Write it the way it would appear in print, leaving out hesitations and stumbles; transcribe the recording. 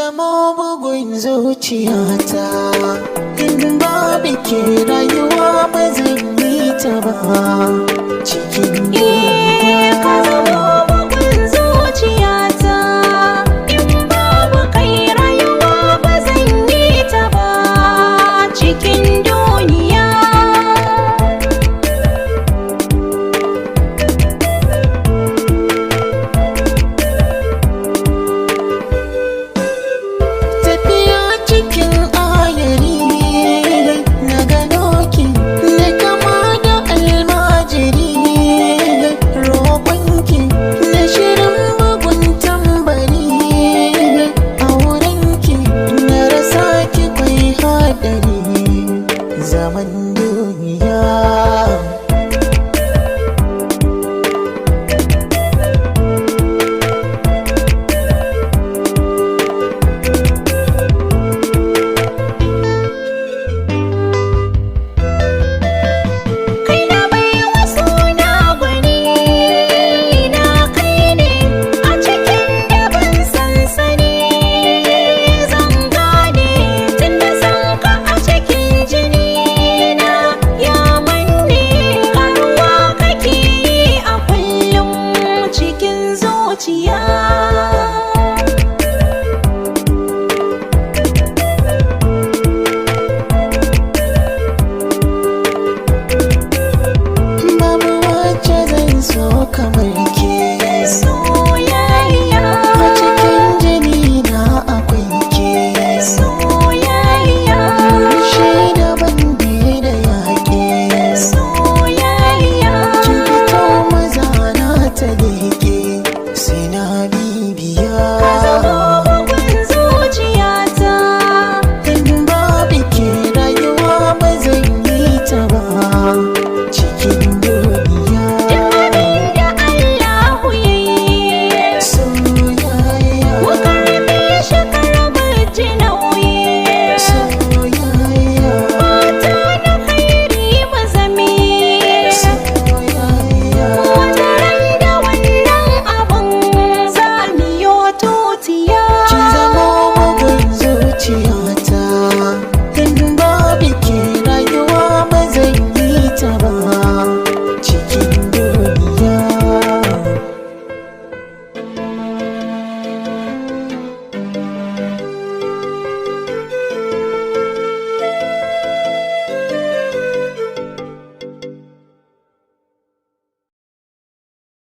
zamo bugun zuciyata, in babu ke rayuwa ba zan yi ta ba cikin duniya. Ka zamo bugun zuciyata, in babu kai rayuwa ba zan yi ta ba cikin duniya. Tafiya cikin ayari na gano ki, na kama da almajiri roƙonki, na shirin bugun tambari a wurinki, na rasa ki kwai haɗari zaman duniya.